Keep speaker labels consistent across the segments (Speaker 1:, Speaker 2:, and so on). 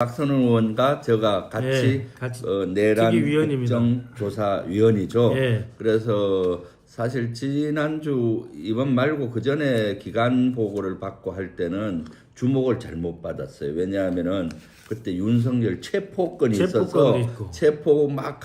Speaker 1: 박선원 의원과 제가 같이,
Speaker 2: 같이
Speaker 1: 내란
Speaker 2: 특위위원입니다.
Speaker 1: 국정조사위원이죠.
Speaker 2: 예.
Speaker 1: 그래서 사실 지난주 이번 말고 그 전에 기간 보고를 받고 할 때는 주목을 잘못 받았어요. 왜냐하면은 그때 윤석열 체포건이 있어서
Speaker 2: 있고.
Speaker 1: 체포 막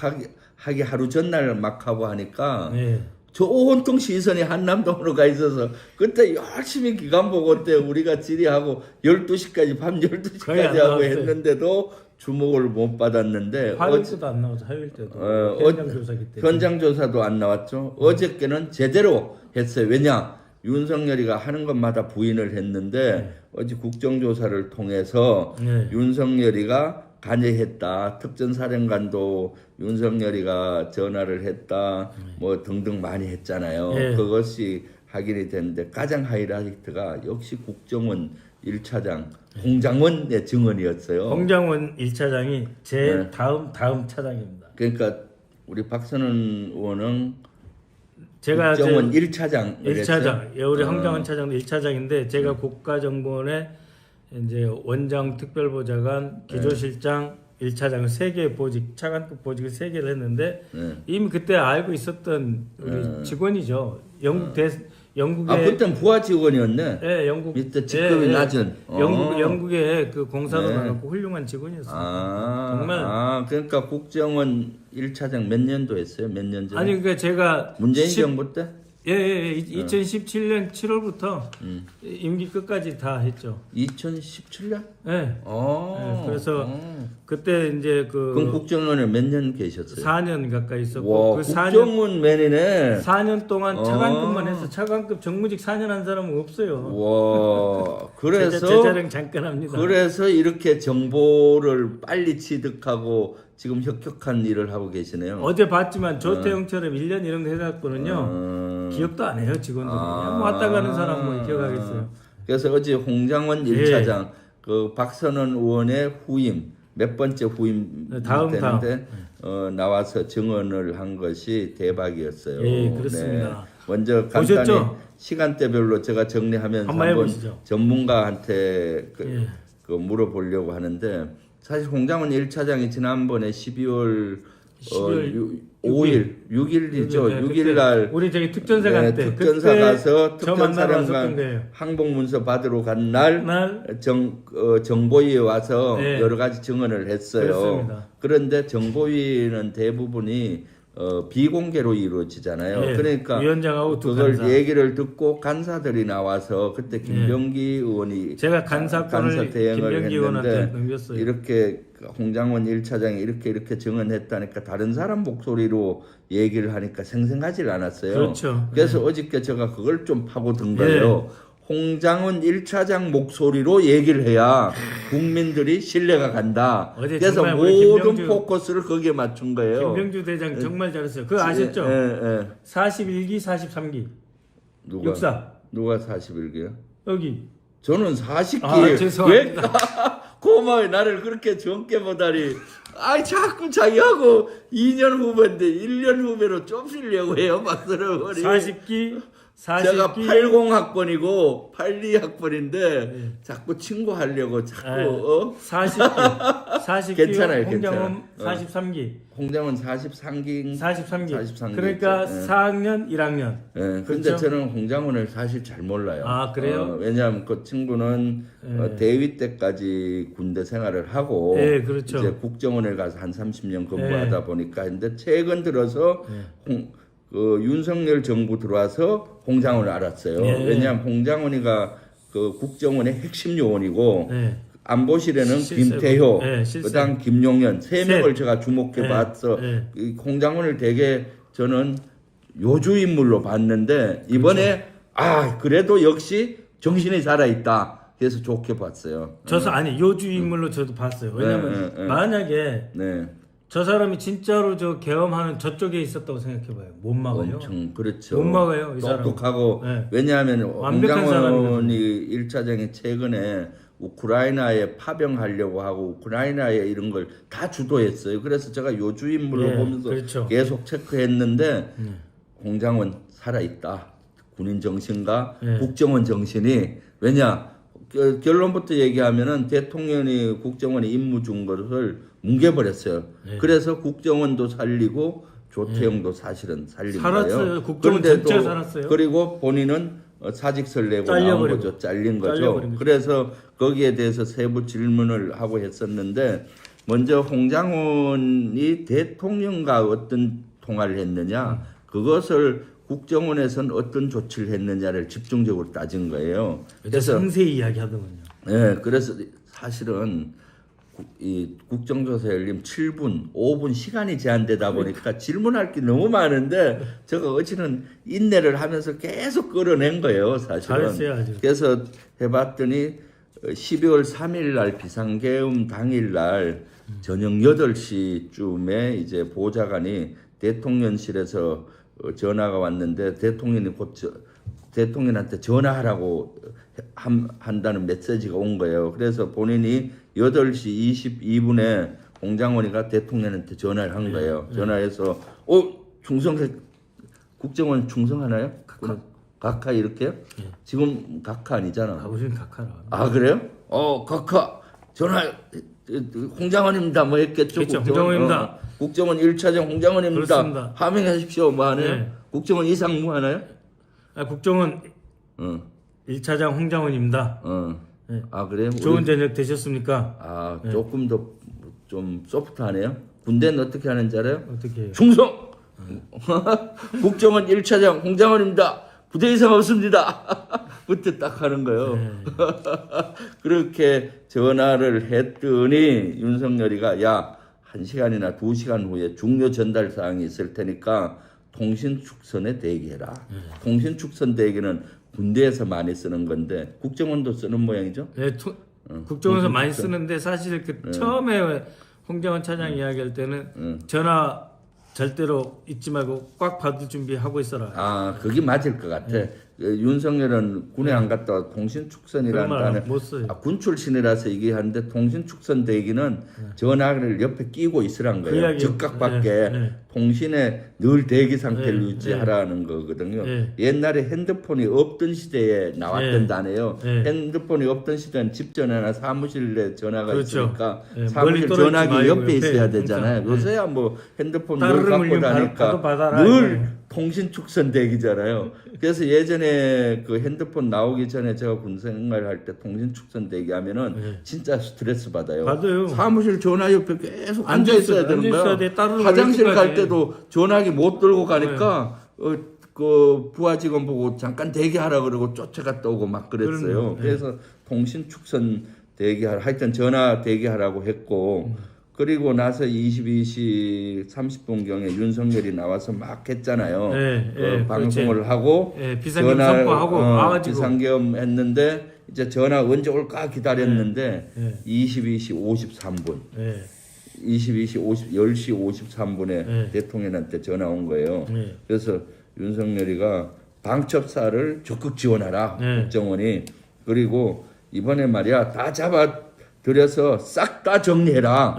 Speaker 1: 하기 하루 전날 막 하고 하니까
Speaker 2: 예.
Speaker 1: 저 온통 시선이 한남동으로 가 있어서 그때 열심히 기간 보고 때 우리가 질의하고 12시까지 밤
Speaker 2: 거의
Speaker 1: 12시까지
Speaker 2: 안
Speaker 1: 하고
Speaker 2: 나왔어요.
Speaker 1: 했는데도 주목을 못 받았는데
Speaker 2: 화요일 때도 안 나오죠. 화요일 때도 현장 조사기 때문에.
Speaker 1: 현장 조사도 안 나왔죠. 어저께는 제대로 했어요. 왜냐? 윤석열이가 하는 것마다 부인을 했는데 어제 국정조사를 통해서 윤석열이가 관여했다. 특전사령관도 윤석열이가 전화를 했다. 뭐 등등 많이 했잖아요. 그것이 확인이 됐는데 가장 하이라이트가 역시 국정원 1차장 홍장원의 증언이었어요.
Speaker 2: 홍장원 1차장이 제 다음 차장입니다.
Speaker 1: 그러니까 우리 박선원 의원은
Speaker 2: 제가
Speaker 1: 국정원 1차장.
Speaker 2: 우리 홍장원 차장도 1차장인데 제가 국가정보원의 이제 원장 특별보좌관 기조실장 1차장 3개 보직 차관급 보직을 3개를 했는데 이미 그때 알고 있었던 우리 직원이죠. 영국의
Speaker 1: 그때는 부하 직원이었네.
Speaker 2: 예, 영국
Speaker 1: 밑에 직급이 낮은.
Speaker 2: 영국의 그 공사로 나갔고 훌륭한 직원이었어요. 정말.
Speaker 1: 그러니까 국정원 1차장 몇 년도 했어요? 몇 년 전에?
Speaker 2: 아니 그러니까 제가
Speaker 1: 문재인 정부 때?
Speaker 2: 2017년 7월부터 임기 끝까지 다 했죠.
Speaker 1: 2017년?
Speaker 2: 네. 그래서 그때 이제
Speaker 1: 그럼 국정원에 몇 년 계셨어요?
Speaker 2: 4년 가까이 있었고
Speaker 1: 와, 국정원 맨이네.
Speaker 2: 4년 동안 차관급만 해서 차관급 정무직 4년 한 사람은 없어요.
Speaker 1: 와, 그래서
Speaker 2: 제자령 잠깐 합니다.
Speaker 1: 그래서 이렇게 정보를 빨리 취득하고 지금 혁혁한 일을 하고 계시네요.
Speaker 2: 어제 봤지만 조태용처럼 1년 이런 거 해갖고는요 기억도 안 해요 직원들이. 그냥 뭐 왔다 가는 사람 뭐 기억하겠어요.
Speaker 1: 그래서 어제 홍장원 1차장 그 박선원 의원의 후임 몇 번째 후임 되는데 나와서 증언을 한 것이 대박이었어요.
Speaker 2: 예, 그렇습니다.
Speaker 1: 먼저 간단히
Speaker 2: 보셨죠?
Speaker 1: 시간대별로 제가 정리하면서 한번 전문가한테 그 물어보려고 하는데 사실 홍장원 1차장이 지난번에 12월 6일이죠. 6일 날
Speaker 2: 우리 저기 특전사 갈 때
Speaker 1: 특전사 가서 특전사령관 항복문서 받으러 간 날 정보위에 와서 여러 가지 증언을 했어요.
Speaker 2: 그렇습니다.
Speaker 1: 그런데 정보위는 대부분이 비공개로 이루어지잖아요. 그러니까
Speaker 2: 위원장하고
Speaker 1: 그걸 얘기를 듣고 간사들이 나와서 그때 김병기 의원이
Speaker 2: 제가 간사
Speaker 1: 대행을 했는데
Speaker 2: 넘겼어요.
Speaker 1: 이렇게 홍장원 1차장이 이렇게 증언했다니까 다른 사람 목소리로 얘기를 하니까 생생하지 않았어요.
Speaker 2: 그렇죠.
Speaker 1: 그래서 어저께 제가 그걸 좀 파고든 거예요. 홍장원 1차장 목소리로 얘기를 해야 국민들이 신뢰가 간다. 그래서 모든 포커스를 거기에 맞춘 거예요.
Speaker 2: 김병주 대장 정말 잘했어요. 그거 아셨죠? 41기, 43기.
Speaker 1: 누가 41기요?
Speaker 2: 여기.
Speaker 1: 저는 40기.
Speaker 2: 죄송합니다.
Speaker 1: 고마워요. 나를 그렇게 적게 보다니. 자꾸 자기하고 2년 후배인데 1년 후배로 좁히려고 해요. 박선원 의원이.
Speaker 2: 40기.
Speaker 1: 제가 80학번이고 82학번인데 자꾸 친구하려고 자꾸
Speaker 2: 40기
Speaker 1: 괜찮아요.
Speaker 2: 홍장원 43기.
Speaker 1: 홍장원 43기.
Speaker 2: 그러니까 4학년 1학년.
Speaker 1: 근데
Speaker 2: 그렇죠?
Speaker 1: 저는 홍장원을 사실 잘 몰라요.
Speaker 2: 그래요?
Speaker 1: 왜냐하면 그 친구는 대위 때까지 군대 생활을 하고
Speaker 2: 그렇죠.
Speaker 1: 이제 국정원에 가서 한 30년 근무하다 보니까 근데 최근 들어서 윤석열 정부 들어와서 홍장원을 알았어요. 왜냐하면 홍장원이가 그 국정원의 핵심 요원이고 안보실에는 김태효, 그다음 김용현 3명을 제가 주목해 봤어. 홍장원을 되게 저는 요주 인물로 봤는데 이번에 그래도 역시 정신이 살아 있다. 그래서 좋게 봤어요.
Speaker 2: 요주 인물로 저도 봤어요. 왜냐면 만약에 저 사람이 진짜로 저 계엄하는 저쪽에 있었다고 생각해봐요. 못 막아요.
Speaker 1: 엄청 그렇죠.
Speaker 2: 못 막아요. 이 사람.
Speaker 1: 똑똑하고 왜냐하면 홍장원이 1차장이 최근에 우크라이나에 파병하려고 하고 우크라이나에 이런 걸 다 주도했어요. 그래서 제가 요주 인물로 보면서 계속 체크했는데 홍장원 살아있다. 군인 정신과 국정원 정신이 왜냐 결론부터 얘기하면은 대통령이 국정원에 임무 준 것을 뭉개버렸어요.
Speaker 2: 네.
Speaker 1: 그래서 국정원도 살리고 조태영도 사실은 살린
Speaker 2: 살았어요.
Speaker 1: 거예요.
Speaker 2: 국정원
Speaker 1: 그런데도
Speaker 2: 전체 살았어요.
Speaker 1: 그리고 본인은 사직서를 내고 나온
Speaker 2: 잘려버리고.
Speaker 1: 거죠. 잘린 거죠.
Speaker 2: 잘려버린 거죠.
Speaker 1: 그래서 거기에 대해서 세부 질문을 하고 했었는데 먼저 홍장원이 대통령과 어떤 통화를 했느냐 그것을 국정원에서는 어떤 조치를 했느냐를 집중적으로 따진 거예요.
Speaker 2: 그래서 상세히 이야기하더군요.
Speaker 1: 네, 그래서 사실은 이 국정조사 열림 7분, 5분 시간이 제한되다 보니까 질문할 게 너무 많은데 제가 어제는 인내를 하면서 계속 끌어낸 거예요, 사실은.
Speaker 2: 잘했어요, 아주.
Speaker 1: 그래서 해봤더니 12월 3일 날 비상계엄 당일 날 저녁 8시쯤에 이제 보좌관이 대통령실에서 전화가 왔는데 대통령이 곧 대통령한테 전화하라고 한다는 메시지가 온 거예요. 그래서 본인이 8시 22분에 홍장원이가 대통령한테 전화를 한 거예요. 전화해서 충성색 국정원 충성하나요? 각하 이렇게요? 지금 각하 아니잖아.
Speaker 2: 우리는 각하라.
Speaker 1: 아 그래요? 각하 전화 홍장원입니다. 뭐 했겠죠?
Speaker 2: 그렇죠,
Speaker 1: 국정원.
Speaker 2: 홍장원입니다.
Speaker 1: 국정원 1차장 홍장원입니다.
Speaker 2: 그렇습니다.
Speaker 1: 하명하십시오. 뭐 하나요?
Speaker 2: 네.
Speaker 1: 국정원 이상 뭐 하나요?
Speaker 2: 국정원 1차장 홍장원입니다. 네.
Speaker 1: 아 그래요?
Speaker 2: 좋은 저녁 되셨습니까?
Speaker 1: 아 조금 더 좀 소프트하네요. 군대는 어떻게 하는지 알아요?
Speaker 2: 어떻게 해요?
Speaker 1: 충성! 국정원 1차장 홍장원입니다. 부대 이상 없습니다. 부터 딱 하는 거예요.
Speaker 2: 네.
Speaker 1: 그렇게 전화를 했더니 윤석열이가 야 1시간이나 2시간 후에 중요 전달 사항이 있을 테니까 통신축선에 대기해라. 통신축선 대기는 군대에서 많이 쓰는 건데 국정원도 쓰는 모양이죠.
Speaker 2: 네, 국정원에서 많이 쓰는데 사실 처음에 홍장원 차장 이야기할 때는 전화 절대로 잊지 말고 꽉 받을 준비하고 있어라.
Speaker 1: 아, 그게 맞을 것 같아. 윤석열은 군에 안 갔다 와 통신축선이라는
Speaker 2: 그런 말
Speaker 1: 단어.
Speaker 2: 못 써요.
Speaker 1: 군 출신이라서 얘기하는데 통신축선 대기는 전화를 옆에 끼고 있으란
Speaker 2: 그
Speaker 1: 거예요.
Speaker 2: 이야기.
Speaker 1: 즉각 밖에 통신에 늘 대기 상태를 유지하라는 거거든요. 옛날에 핸드폰이 없던 시대에 나왔던 단어예요. 핸드폰이 없던 시대는 집 전화나 사무실에 전화가
Speaker 2: 그렇죠.
Speaker 1: 있으니까
Speaker 2: 멀리
Speaker 1: 사무실
Speaker 2: 떨어지지
Speaker 1: 전화기
Speaker 2: 말고
Speaker 1: 옆에 있어야 되잖아요.
Speaker 2: 항상.
Speaker 1: 요새야 뭐 핸드폰 늘
Speaker 2: 따르릉
Speaker 1: 갖고
Speaker 2: 울리면
Speaker 1: 다니까
Speaker 2: 받아라.
Speaker 1: 늘 통신축선 대기잖아요. 그래서 예전에 그 핸드폰 나오기 전에 제가 군 생활할 때 통신축선 대기하면은 진짜 스트레스 받아요.
Speaker 2: 받아요.
Speaker 1: 사무실 전화 옆에 계속 앉아 있어야 되는 거야.
Speaker 2: 따르릉
Speaker 1: 화장실
Speaker 2: 울릴
Speaker 1: 갈
Speaker 2: 때까지.
Speaker 1: 때도 전화기 못 들고 가니까 그 부하 직원 보고 잠깐 대기하라 그러고 쫓아갔다 오고 막 그랬어요.
Speaker 2: 그럼요.
Speaker 1: 그래서 통신축선 대기하라 하여튼 전화 대기하라고 했고 그리고 나서 22시 30분경에 윤석열이 나와서 막 했잖아요. 방송을 하고
Speaker 2: 비상계엄 선포하고 와가지고
Speaker 1: 비상계엄 했는데 이제 전화 언제 올까 기다렸는데 22시 53분 10시 53분에 대통령한테 전화 온 거예요. 그래서 윤석열이가 방첩사를 적극 지원하라 국정원이 그리고 이번에 말이야 다 잡아들여서 싹 다 정리해라.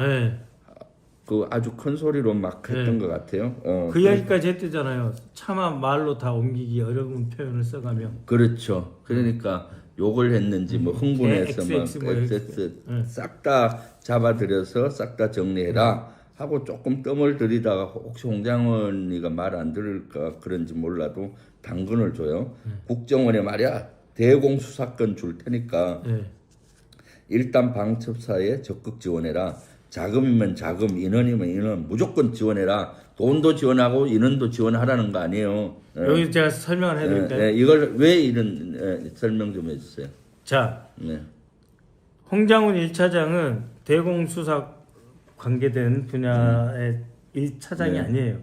Speaker 1: 그 아주 큰 소리로 막 했던 것 같아요.
Speaker 2: 그 이야기까지 했대잖아요. 차마 말로 다 옮기기 어려운 표현을 써가며.
Speaker 1: 그렇죠. 그러니까 욕을 했는지 뭐 흥분해서
Speaker 2: XX
Speaker 1: 막
Speaker 2: 뭐
Speaker 1: XX 싹 다 잡아들여서 싹 다 정리해라 하고 조금 뜸을 들이다가 혹시 홍장원이가 말 안 들을까 그런지 몰라도 당근을 줘요. 국정원에 말이야 대공수사권 줄 테니까 일단 방첩사에 적극 지원해라. 자금이면 자금, 인원이면 인원 무조건 지원해라. 돈도 지원하고 인원도 지원하라는 거 아니에요.
Speaker 2: 여기 제가 설명을 해드릴까요?
Speaker 1: 이걸 왜 이런 설명 좀 해주세요.
Speaker 2: 자, 홍장훈 1차장은 대공수사 관계된 분야의 1차장이 아니에요.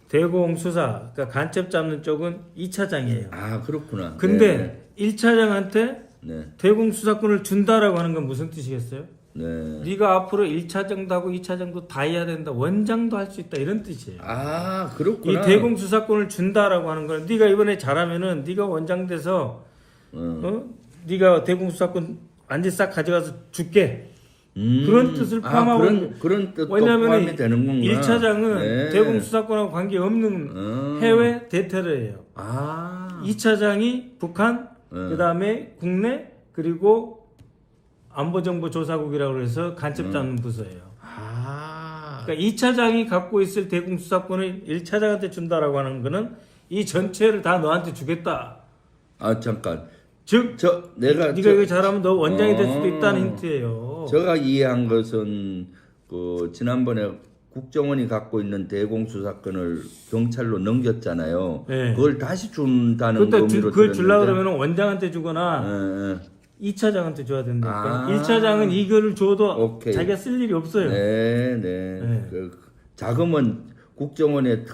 Speaker 2: 대공수사, 그러니까 간첩 잡는 쪽은 2차장이에요.
Speaker 1: 아 그렇구나.
Speaker 2: 근데 1차장한테 대공수사권을 준다라고 하는 건 무슨 뜻이겠어요? 네가 앞으로 1차장도 하고 2차장도 다 해야 된다. 원장도 할 수 있다. 이런 뜻이에요.
Speaker 1: 아 그렇구나.
Speaker 2: 이 대공수사권을 준다라고 하는 건 네가 이번에 잘하면은 네가 원장 돼서 네가 대공수사권 완전 싹 가져가서 줄게. 그런 뜻을 포함하고
Speaker 1: 그런 뜻도
Speaker 2: 왜냐하면
Speaker 1: 포함이 되는구나.
Speaker 2: 1차장은 대공수사권하고 관계없는 해외 대테러예요. 2차장이 북한, 그다음에 국내 그리고 안보정보조사국이라고 해서 간첩 잡는 부서예요.
Speaker 1: 아,
Speaker 2: 그러니까 2차장이 갖고 있을 대공수사권을 1차장한테 준다라고 하는 거는 이 전체를 다 너한테 주겠다.
Speaker 1: 아 잠깐.
Speaker 2: 즉,
Speaker 1: 내가
Speaker 2: 네가 이거 잘하면 너 원장이 될 수도 있다는 힌트예요.
Speaker 1: 제가 이해한 것은 그 지난번에 국정원이 갖고 있는 대공수사권을 경찰로 넘겼잖아요.
Speaker 2: 네.
Speaker 1: 그걸 다시 준다는
Speaker 2: 그때
Speaker 1: 의미로
Speaker 2: 그걸 주려고
Speaker 1: 들었는데.
Speaker 2: 그러면 원장한테 주거나
Speaker 1: 예, 예.
Speaker 2: 2차장한테 줘야 된다니까.
Speaker 1: 아.
Speaker 2: 1차장은 이거를 줘도
Speaker 1: 오케이.
Speaker 2: 자기가 쓸 일이 없어요.
Speaker 1: 네, 네.
Speaker 2: 네.
Speaker 1: 그 자금은 국정원의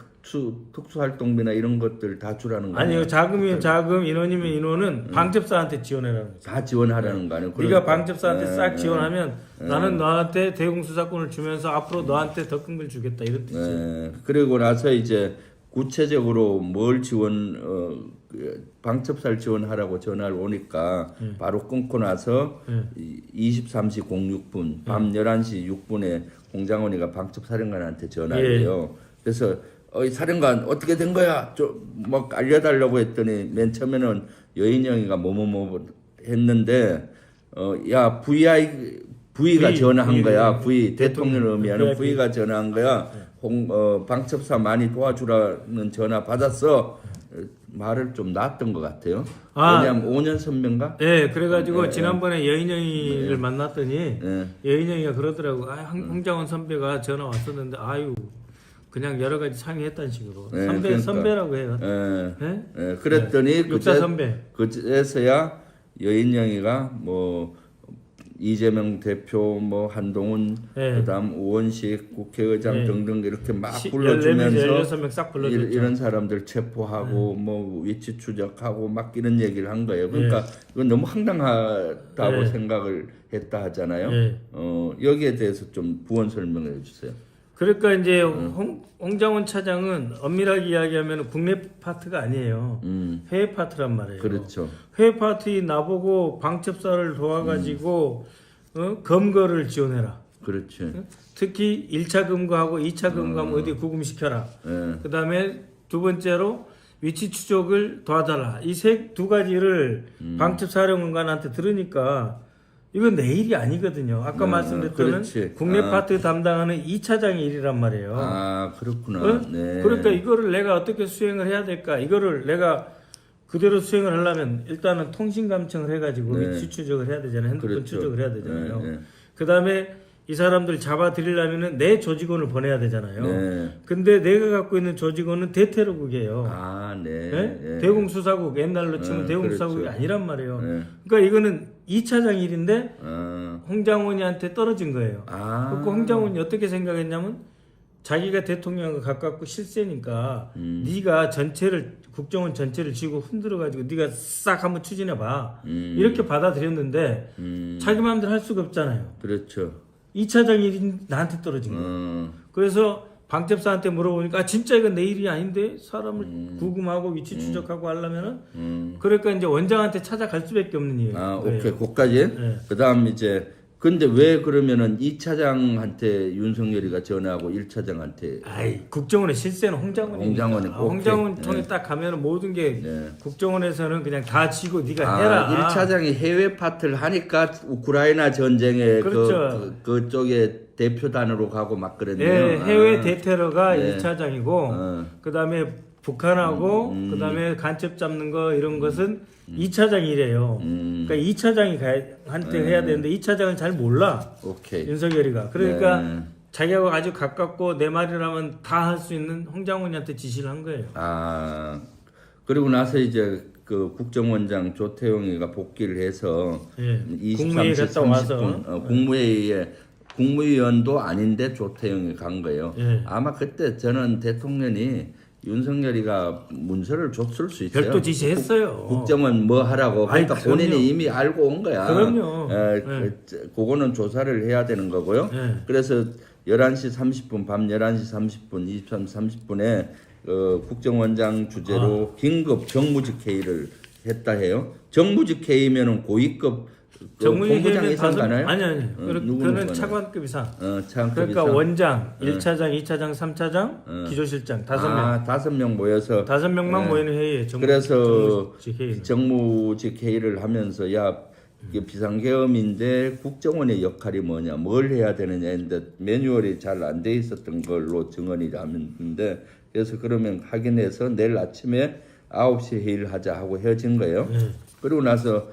Speaker 1: 특수활동비나 이런 것들 다 주라는 거 아니에요?
Speaker 2: 아니요, 자금이면 자금, 인원이면 인원은 방첩사한테 지원해라는 거죠.
Speaker 1: 다 지원하라는 거 아니에요?
Speaker 2: 네가 방첩사한테 싹
Speaker 1: 네,
Speaker 2: 지원하면 나는 너한테 대공수사권을 주면서 앞으로 너한테 더 큰 걸 주겠다 이런 뜻이에요.
Speaker 1: 네. 그리고 나서 이제 구체적으로 뭘 방첩사를 지원하라고 전화를 오니까 바로 끊고 나서 23시 06분 밤 11시 6분에 공장원이가 방첩사령관한테 전화를 해요. 그래서 이 사령관 어떻게 된 거야? 막 알려달라고 했더니 맨 처음에는 여인영이가 뭐뭐뭐 했는데 야 V가 전화한 거야. V 대통령을 의미하는 V가 전화한 거야. 방첩사 많이 도와주라는 전화 받았어. 말을 좀 놨던 것 같아요. 왜냐하면 5년 선배인가?
Speaker 2: 네, 그래가지고 지난번에 여인영이를 만났더니 여인영이가 그러더라고. 홍장원 선배가 전화 왔었는데 아유 그냥 여러 가지 상의했다는 식으로 선배라고 해요.
Speaker 1: 그랬더니
Speaker 2: 육사 선배.
Speaker 1: 그제서야 여인영이가 뭐 이재명 대표, 뭐 한동훈, 그다음 우원식 국회의장 등등 이렇게 막 불러주면서
Speaker 2: 16명 싹 불러줬죠.
Speaker 1: 이런 사람들 체포하고 뭐 위치 추적하고 막 이런 얘기를 한 거예요. 그러니까 이건 너무 황당하다고 생각을 했다 하잖아요. 여기에 대해서 좀 부원 설명해 주세요.
Speaker 2: 그러니까 이제 홍장원 차장은 엄밀하게 이야기하면 국내 파트가 아니에요. 해외 파트란 말이에요.
Speaker 1: 그렇죠.
Speaker 2: 해외 파트이 나보고 방첩사를 도와가지고 검거를 지원해라.
Speaker 1: 그렇지.
Speaker 2: 특히 1차 검거하고 2차 검거하면 어디 구금시켜라. 그 다음에 두 번째로 위치 추적을 도와달라. 이 두 가지를 방첩사령관한테 들으니까 이건 내 일이 아니거든요. 아까 말씀드렸던 국내 파트 담당하는 2차장의 일이란 말이에요.
Speaker 1: 아, 그렇구나. 네.
Speaker 2: 그러니까 이거를 내가 어떻게 수행을 해야 될까? 이거를 내가 그대로 수행을 하려면 일단은 통신 감청을 해가지고 위치 추적을 해야 되잖아요. 핸드폰 추적을 해야 되잖아요. 그 다음에 이 사람들 잡아들이려면 내 조직원을 보내야 되잖아요. 근데 내가 갖고 있는 조직원은 대테러국이에요.
Speaker 1: 아, 네.
Speaker 2: 대공수사국, 옛날로 치면 대공수사국이 아니란 말이에요. 그러니까 이거는 2차장 일인데 홍장원이한테 떨어진 거예요. 그리고 홍장원이 어떻게 생각했냐면 자기가 대통령과 가깝고 실세니까 네가 국정원 전체를 쥐고 흔들어가지고 네가 싹 한번 추진해봐. 이렇게 받아들였는데 자기 마음대로 할 수가 없잖아요.
Speaker 1: 그렇죠.
Speaker 2: 2차장 일이 나한테 떨어진 거예요. 그래서 방첩사한테 물어보니까 진짜 이건 내 일이 아닌데 사람을 구금하고 위치 추적하고 하려면은 그러니까 이제 원장한테 찾아갈 수밖에 없는 일이에요.
Speaker 1: 아, 오케이. 거기까지. 그다음 이제 근데 왜 그러면은 2차장한테 윤석열이가 전화하고 1차장한테
Speaker 2: 국정원의 실세는 홍장원이니까. 홍장원 통해 딱 가면은 모든 게 국정원에서는 그냥 다 지고 네가 해라.
Speaker 1: 1차장이 해외 파트를 하니까 우크라이나 전쟁에
Speaker 2: 그렇죠.
Speaker 1: 그쪽에 대표단으로 가고 막 그랬네요.
Speaker 2: 네, 해외 대테러가 1차장이고 그다음에 북한하고 그다음에 간첩 잡는 거 이런 것은 2차장 일이에요. 그러니까 2차장이 한테 해야 되는데 2차장은 잘 몰라.
Speaker 1: 오케이.
Speaker 2: 윤석열이가. 그러니까 자기하고 아주 가깝고 내 말이라면 다 할 수 있는 홍장원이한테 지시를 한 거예요.
Speaker 1: 아, 그리고 나서 이제 그 국정원장 조태용이가 복귀를 해서 23시 30분 국무회의에 국무위원도 아닌데 조태용이 간 거예요. 아마 그때 저는 대통령이 윤석열이가 문서를 줬을 수 있어요.
Speaker 2: 별도 지시했어요.
Speaker 1: 국정원 뭐 하라고. 그러니까 본인이 이미 알고 온 거야.
Speaker 2: 그럼요.
Speaker 1: 그거는 조사를 해야 되는 거고요. 그래서 11시 30분, 밤 11시 30분, 23시 30분에 국정원장 주재로 긴급 정무직 회의를 했다 해요. 정무직 회의면은 고위급 본부장 이상 가나요?
Speaker 2: 아니. 그는 차관급 이상.
Speaker 1: 차관급
Speaker 2: 그러니까
Speaker 1: 이상.
Speaker 2: 원장, 1차장, 2차장, 3차장, 기조실장 5명.
Speaker 1: 5명 모여서
Speaker 2: 5명만 모이는 회의에
Speaker 1: 그래서 정무직 회의를 하면서 야 이게 비상계엄인데 국정원의 역할이 뭐냐, 뭘 해야 되느냐 했는데 매뉴얼이 잘 안 돼 있었던 걸로 증언이 나왔는데 그래서 그러면 확인해서 내일 아침에 9시 회의를 하자 하고 헤어진 거예요. 그리고 나서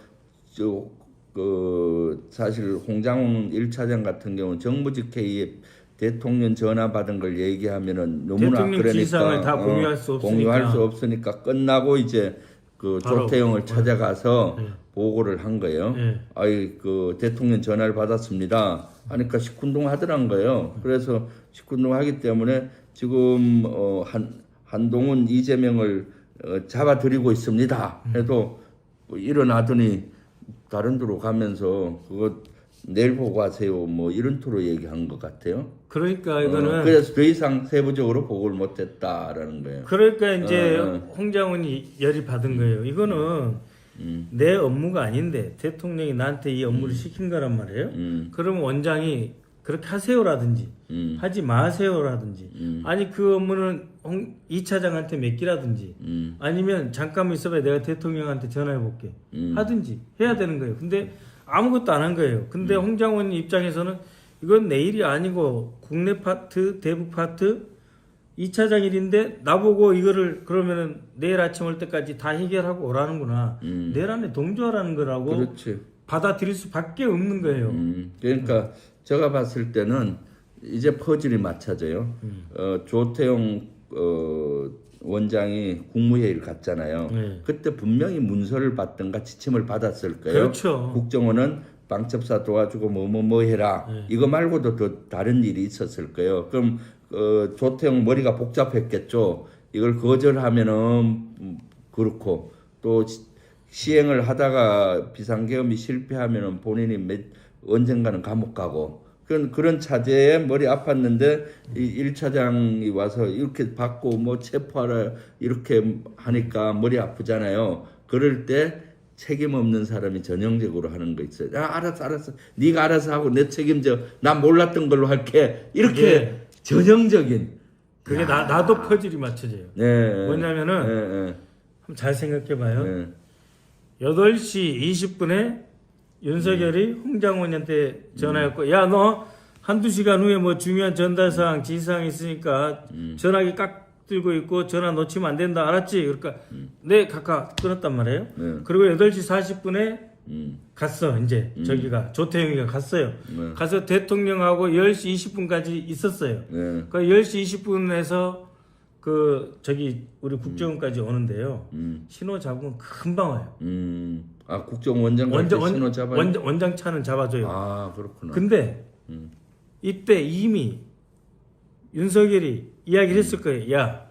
Speaker 1: 사실 홍장훈 1차장 같은 경우는 정무직 회의에 대통령 전화 받은 걸 얘기하면은 너무나
Speaker 2: 대통령 기상을
Speaker 1: 그러니까
Speaker 2: 다 공유할 수 없으니까.
Speaker 1: 공유할 수 없으니까 끝나고 이제 그
Speaker 2: 바로
Speaker 1: 조태영을 찾아가서 보고를 한 거예요. 아이 그 대통령 전화를 받았습니다. 하니까 시큰둥 하더란 거예요. 그래서 시큰둥 하기 때문에 지금 한동훈 이재명을 잡아들이고 있습니다. 해도 뭐 일어나더니 다른 데로 가면서 그거 내일 보고 하세요. 뭐 이런 투로 얘기한 것 같아요.
Speaker 2: 그러니까 이거는
Speaker 1: 그래서 더 이상 세부적으로 보고를 못했다라는 거예요.
Speaker 2: 그러니까 이제 홍장훈이 열이 받은 거예요. 이거는 내 업무가 아닌데 대통령이 나한테 이 업무를 시킨 거란 말이에요. 그러면 원장이 그렇게 하세요라든지 하지 마세요라든지 아니 그 업무는 이 차장한테 맡기라든지 아니면 잠깐만 있어봐야 내가 대통령한테 전화해 볼게 하든지 해야 되는 거예요. 근데 아무것도 안 한 거예요. 근데 홍장원 입장에서는 이건 내 일이 아니고 국내 파트, 대북 파트 2차장 일인데 나보고 이거를 그러면은 내일 아침 올 때까지 다 해결하고 오라는구나. 내일 안에 동조하라는 거라고
Speaker 1: 그렇지.
Speaker 2: 받아들일 수밖에 없는 거예요.
Speaker 1: 그러니까 제가 봤을 때는 이제 퍼즐이 맞춰져요. 조태용 원장이 국무회의를 갔잖아요. 그때 분명히 문서를 받든가 지침을 받았을 거예요.
Speaker 2: 그렇죠.
Speaker 1: 국정원은 방첩사 도와주고 뭐 해라. 이거 말고도 더 다른 일이 있었을 거예요. 그럼 조태용 머리가 복잡했겠죠. 이걸 거절하면은 그렇고 또 시행을 하다가 비상계엄이 실패하면은 본인이 언젠가는 감옥 가고 그런 차제에 머리 아팠는데 이 1차장이 와서 이렇게 받고 뭐 체포하라 이렇게 하니까 머리 아프잖아요. 그럴 때 책임 없는 사람이 전형적으로 하는 거 있어요. 야, 알았어. 네가 알아서 하고 내 책임져. 난 몰랐던 걸로 할게. 이렇게 전형적인.
Speaker 2: 그게 나도 퍼즐이 맞춰져요.
Speaker 1: 네.
Speaker 2: 뭐냐면은 한번 잘 생각해봐요. 8시 20분에 윤석열이 홍장원한테 전화했고 야 너 한두 시간 후에 뭐 중요한 전달사항 지시사항 있으니까 전화기 깍 들고 있고 전화 놓치면 안 된다 알았지? 그러니까 네 각각 끊었단 말이에요. 그리고 8시 40분에 갔어 이제 저기가 조태영이가 갔어요. 가서 대통령하고 10시 20분까지 있었어요. 그 10시 20분에서 그 저기 우리 국정원까지 오는데요. 신호 잡으면 금방 와요.
Speaker 1: 아 국정원장한테 신호 잡아요?
Speaker 2: 원장 차는 잡아줘요.
Speaker 1: 아 그렇구나.
Speaker 2: 근데 이때 이미 윤석열이 이야기를 했을 거예요. 야,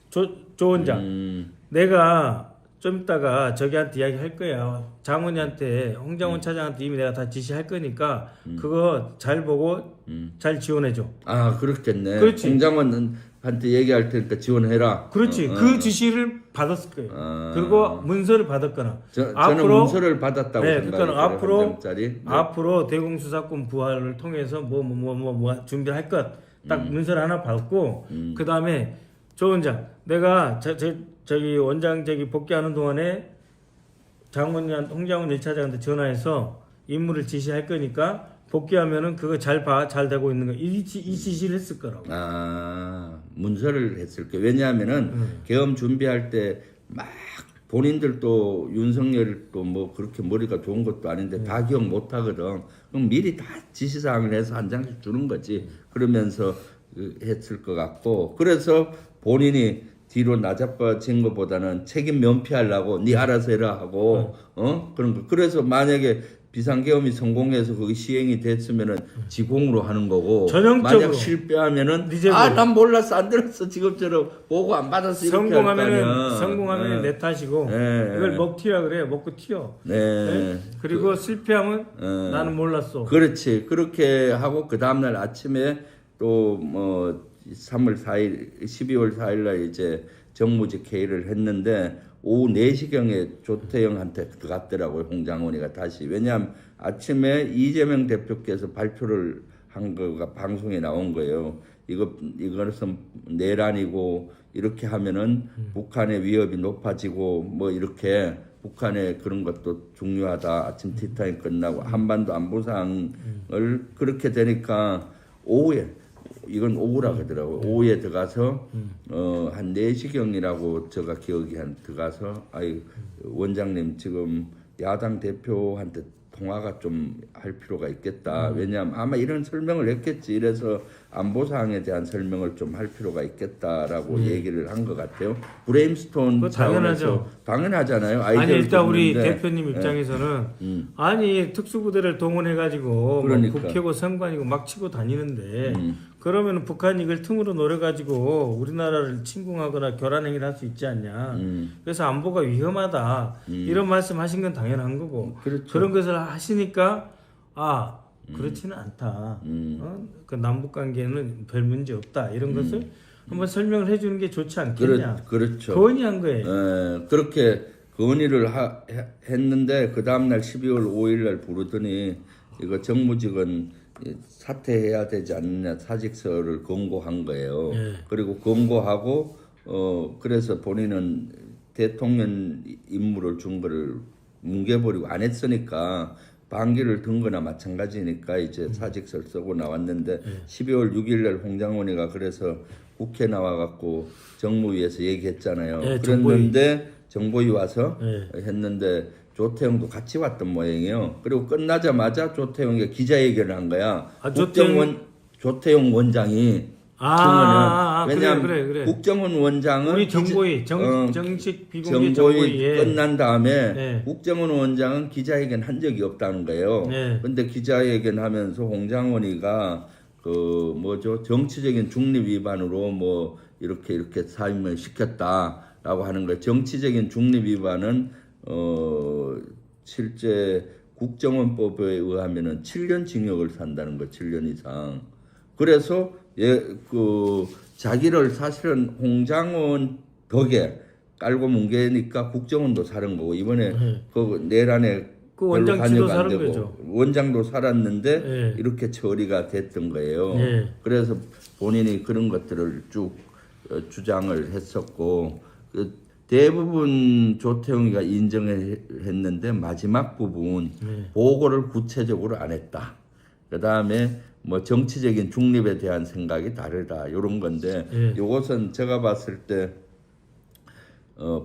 Speaker 2: 조 원장, 내가 좀 이따가 저기한테 이야기할 거야. 장훈이한테, 홍장훈 차장한테 이미 내가 다 지시할 거니까 그거 잘 보고 잘 지원해줘.
Speaker 1: 아 그렇겠네.
Speaker 2: 그렇지.
Speaker 1: 홍장원한테 얘기할 테니까 지원해라.
Speaker 2: 그렇지. 그 지시를 받았을 거예요. 그리고 문서를 받았거나.
Speaker 1: 저는 문서를 받았다고 생각해요.
Speaker 2: 그러니까 앞으로 대공수사권 부활을 통해서 뭐 준비할 것 딱 문서를 하나 받고 그 다음에 조 원장, 내가 저기 원장 저기 복귀하는 동안에 홍장훈 1차장한테 전화해서 임무를 지시할 거니까 복귀하면은 그거 잘 봐, 잘 되고 있는 거 이 지시를 했을 거라고.
Speaker 1: 아 문서를 했을 게 왜냐하면은 계엄 준비할 때 막 본인들도 윤석열도 뭐 그렇게 머리가 좋은 것도 아닌데 다 기억 못 하거든. 그럼 미리 다 지시사항을 해서 한 장씩 주는 거지. 그러면서 했을 것 같고 그래서 본인이 뒤로 나자빠진 것보다는 책임 면피하려고 네 알아서 해라 하고 그런 거. 그래서 만약에 비상계엄이 성공해서 그게 시행이 됐으면은 지공으로 하는 거고
Speaker 2: 전형적으로
Speaker 1: 만약 실패하면은 난 몰랐어 안 들었어 지금처럼 보고 안 받았어 이렇게
Speaker 2: 성공하면은 내 탓이고 이걸 먹튀라 그래요. 먹고 튀어. 그리고 실패하면 나는 몰랐어.
Speaker 1: 그렇지. 그렇게 하고 그 다음날 아침에 또 뭐 3월 4일 12월 4일 날 이제 정무직 회의를 했는데 오후 4시경에 조태영한테 들어갔더라고요. 홍장원이가 다시. 왜냐하면 아침에 이재명 대표께서 발표를 한 거가 방송에 나온 거예요. 이것은 내란이고 이렇게 하면은 북한의 위협이 높아지고 뭐 이렇게 북한의 그런 것도 중요하다. 아침 티타임 끝나고 한반도 안보 사항을 그렇게 되니까 오후에 이건 오후라 그러더라고요. 오후에 들어가서 한 4시경이라고 제가 기억이 한 들어가서 아이 원장님 지금 야당 대표한테 통화가 좀 할 필요가 있겠다. 왜냐하면 아마 이런 설명을 했겠지. 이래서 안보사항에 대한 설명을 좀 할 필요가 있겠다라고 얘기를 한 것 같아요. 브레임스톤
Speaker 2: 그거 당연하죠.
Speaker 1: 당연하잖아요.
Speaker 2: 아니 일단 우리
Speaker 1: 듣는데.
Speaker 2: 대표님 입장에서는 아니 특수부대를 동원해가지고 뭐
Speaker 1: 그러니까.
Speaker 2: 국회고 선관이고 막 치고 다니는데 그러면 북한이 이걸 틈으로 노려가지고 우리나라를 침공하거나 교란행위를 할 수 있지 않냐. 그래서 안보가 위험하다. 이런 말씀하신 건 당연한 거고
Speaker 1: 그렇죠.
Speaker 2: 그런 것을 하시니까 그렇지는 않다. 그 남북 관계는 별 문제 없다. 이런 것을 한번 설명을 해주는 게 좋지 않겠냐.
Speaker 1: 그렇죠.
Speaker 2: 건의한 거예요.
Speaker 1: 그렇게 건의를 했는데 그 다음날 12월 5일날 부르더니 이거 정무직은 사퇴해야 되지 않느냐 사직서를 권고한 거예요. 그리고 권고하고 그래서 본인은 대통령 임무를 준 거를 뭉개버리고 안 했으니까 반기를 든 거나 마찬가지니까 이제 사직서를 쓰고 나왔는데 12월 6일날 홍장원이가 그래서 국회 나와갖고 정무위에서 얘기했잖아요. 그랬는데 정보위 와서 했는데 조태용도 같이 왔던 모양이에요. 그리고 끝나자마자 조태용이 기자회견을 한 거야. 조태용 원장이 왜냐하면
Speaker 2: 그래.
Speaker 1: 국정원 원장은
Speaker 2: 우리 정보위 정식 비공개
Speaker 1: 정보위
Speaker 2: 정보위에
Speaker 1: 끝난 다음에 국정원 원장은 기자회견 한 적이 없다는 거예요. 근데 기자회견 하면서 홍장원이가 그 뭐죠 정치적인 중립 위반으로 뭐 이렇게 사임을 시켰다라고 하는 거예요. 정치적인 중립 위반은 실제 국정원법에 의하면은 7년 징역을 산다는 거, 7년 이상. 그래서 자기를 사실은 홍장원 덕에 깔고 뭉개니까 국정원도 사는 거고 이번에 그 내란에
Speaker 2: 그 원장
Speaker 1: 별로 관여가
Speaker 2: 지도
Speaker 1: 안
Speaker 2: 사는
Speaker 1: 되고
Speaker 2: 거죠.
Speaker 1: 원장도 살았는데 이렇게 처리가 됐던 거예요. 그래서 본인이 그런 것들을 쭉 주장을 했었고 대부분 조태용이가 인정했는데 마지막 부분 보고를 구체적으로 안 했다. 그 다음에 뭐 정치적인 중립에 대한 생각이 다르다 이런 건데 이것은 제가 봤을 때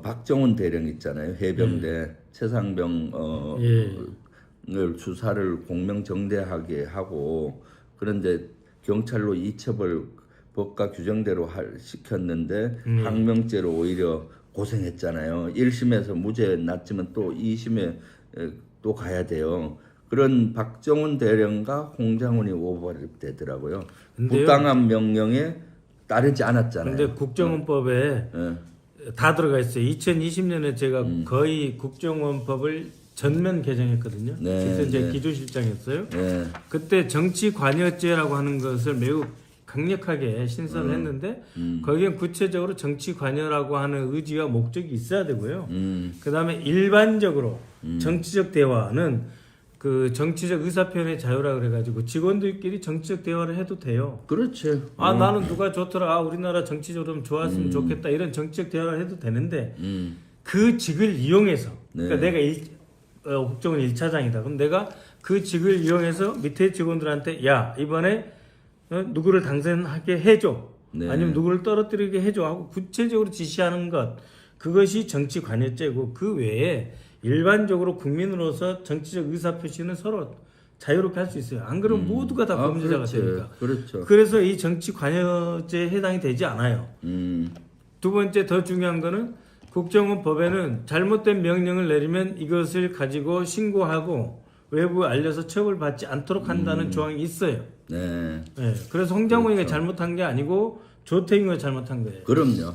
Speaker 1: 박정훈 대령 있잖아요. 해병대 최상병을 수사를 공명정대하게 하고 그런데 경찰로 이첩을 법과 규정대로 시켰는데 항명죄로 오히려 고생했잖아요. 1심에서 무죄 났지만 또 2심에 또 가야 돼요. 그런 박정훈 대령과 홍장훈이 오버랩되더라고요. 부당한 명령에 따르지 않았잖아요.
Speaker 2: 근데 국정원법에 다 들어가 있어요. 2020년에 제가 거의 국정원법을 전면 개정했거든요. 그래서 제가 기조실장이었어요. 그때 정치 관여죄라고 하는 것을 매우 강력하게 신설을 했는데 거기엔 구체적으로 정치 관여라고 하는 의지와 목적이 있어야 되고요. 그 다음에 일반적으로 정치적 대화는 그 정치적 의사표현의 자유라 그래가지고 직원들끼리 정치적 대화를 해도 돼요.
Speaker 1: 그렇죠.
Speaker 2: 나는 누가 좋더라. 우리나라 정치적으로 좀 좋았으면 좋겠다. 이런 정치적 대화를 해도 되는데 그 직을 이용해서 그러니까 내가 국정원 1차장이다. 그럼 내가 그 직을 이용해서 밑에 직원들한테 야 이번에 누구를 당선하게 해줘. 아니면 누구를 떨어뜨리게 해줘 하고 구체적으로 지시하는 것. 그것이 정치 관여죄고 그 외에 일반적으로 국민으로서 정치적 의사표시는 서로 자유롭게 할 수 있어요. 안 그러면 모두가 다 범죄자가 되니까.
Speaker 1: 그렇죠.
Speaker 2: 그래서 이 정치 관여죄에 해당이 되지 않아요. 두 번째 더 중요한 거는 국정원 법에는 잘못된 명령을 내리면 이것을 가지고 신고하고 외부에 알려서 처벌받지 않도록 한다는 조항이 있어요. 그래서 홍장훈이가 잘못한 게 아니고 조태용이가 잘못한 거예요.
Speaker 1: 그럼요.